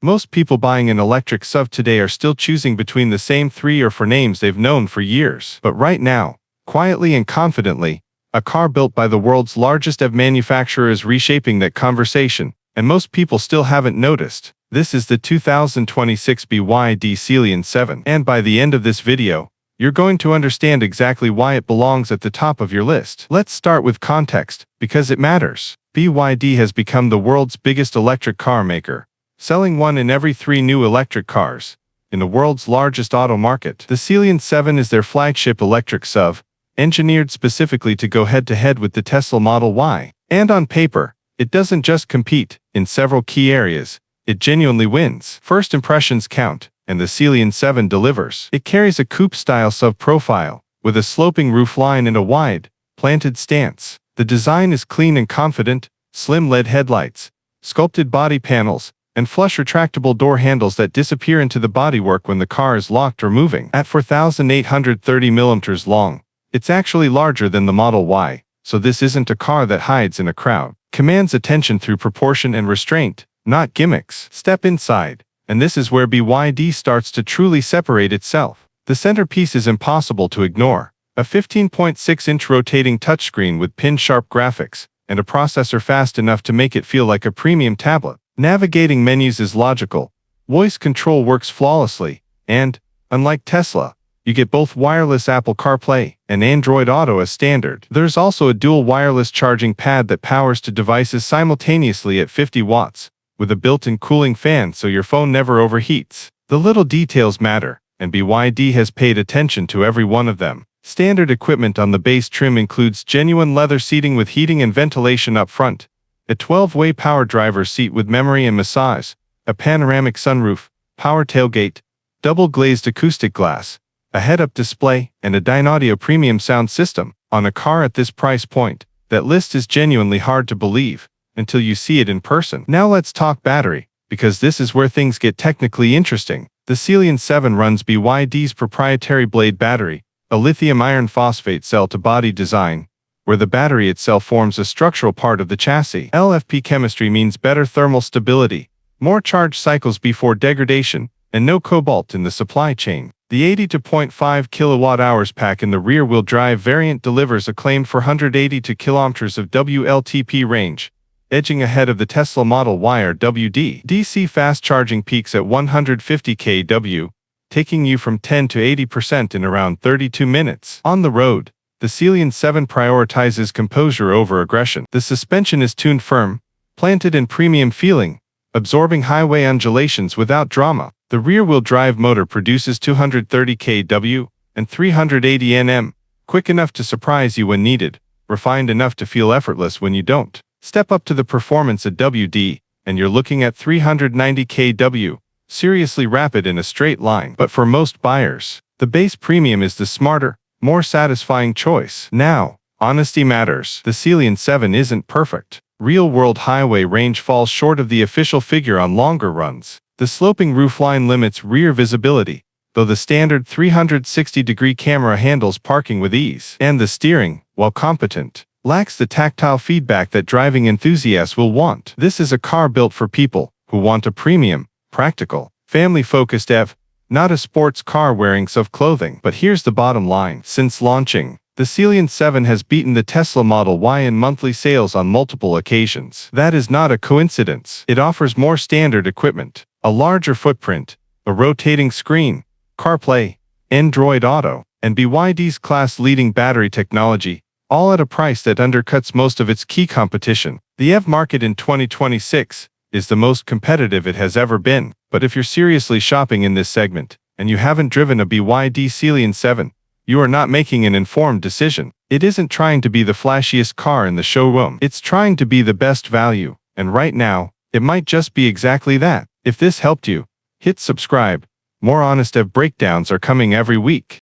Most people buying an electric SUV today are still choosing between the same 3 or 4 names they've known for years. But right now, quietly and confidently, a car built by the world's largest EV manufacturer is reshaping that conversation, and most people still haven't noticed. This is the 2026 BYD Celian 7, and by the end of this video, you're going to understand exactly why it belongs at the top of your list. Let's start with context, because it matters. BYD has become the world's biggest electric car maker, selling 1 in every 3 new electric cars. In the world's largest auto market, the Celian 7 is their flagship electric SUV, engineered specifically to go head-to-head with the Tesla Model Y. And on paper, it doesn't just compete. In several key areas, it genuinely wins. First impressions count, and the Celian 7 delivers. It carries a coupe-style SUV profile, with a sloping roofline and a wide, planted stance. The design is clean and confident, slim LED headlights, sculpted body panels, and flush retractable door handles that disappear into the bodywork when the car is locked or moving. At 4,830 mm long, it's actually larger than the Model Y, so this isn't a car that hides in a crowd. Commands attention through proportion and restraint, not gimmicks. Step inside, and this is where BYD starts to truly separate itself. The centerpiece is impossible to ignore. A 15.6-inch rotating touchscreen with pin-sharp graphics, and a processor fast enough to make it feel like a premium tablet. Navigating menus is logical. Voice control works flawlessly, and, unlike Tesla, you get both wireless Apple CarPlay and Android Auto as standard. There's also a dual wireless charging pad that powers 2 devices simultaneously at 50 watts, with a built-in cooling fan so your phone never overheats. The little details matter, and BYD has paid attention to every one of them. Standard equipment on the base trim includes genuine leather seating with heating and ventilation up front, a 12-way power driver's seat with memory and massage, a panoramic sunroof, power tailgate, double-glazed acoustic glass, a head-up display, and a Dynaudio premium sound system. On a car at this price point, that list is genuinely hard to believe until you see it in person. Now let's talk battery, because this is where things get technically interesting. The Celian 7 runs BYD's proprietary Blade battery, a lithium iron phosphate cell-to-body design, where the battery itself forms a structural part of the chassis. LFP chemistry means better thermal stability, more charge cycles before degradation, and no cobalt in the supply chain. The 82.5 kWh pack in the rear-wheel drive variant delivers a claimed 482 km of WLTP range, edging ahead of the Tesla Model Y or WD. DC fast charging peaks at 150 kW, taking you from 10 to 80% in around 32 minutes. On the road, the Celian 7 prioritizes composure over aggression. The suspension is tuned firm, planted and premium feeling, absorbing highway undulations without drama. The rear-wheel drive motor produces 230 kW and 380 Nm, quick enough to surprise you when needed, refined enough to feel effortless when you don't. Step up to the performance at WD, and you're looking at 390 kW, seriously rapid in a straight line. But for most buyers, the base premium is the smarter, more satisfying choice. Now, honesty matters. The Celian 7 isn't perfect. Real-world highway range falls short of the official figure on longer runs. The sloping roofline limits rear visibility, though the standard 360-degree camera handles parking with ease. And the steering, while competent, lacks the tactile feedback that driving enthusiasts will want. This is a car built for people who want a premium, practical, family-focused EV, not a sports car wearing SUV clothing. But here's the bottom line. Since launching, the Celian 7 has beaten the Tesla Model Y in monthly sales on multiple occasions. That is not a coincidence. It offers more standard equipment, a larger footprint, a rotating screen, CarPlay, Android Auto, and BYD's class-leading battery technology, all at a price that undercuts most of its key competition. The EV market in 2026 is the most competitive it has ever been. But if you're seriously shopping in this segment, and you haven't driven a BYD Celian 7, you are not making an informed decision. It isn't trying to be the flashiest car in the showroom. It's trying to be the best value, and right now, it might just be exactly that. If this helped you, hit subscribe. More honest EV breakdowns are coming every week.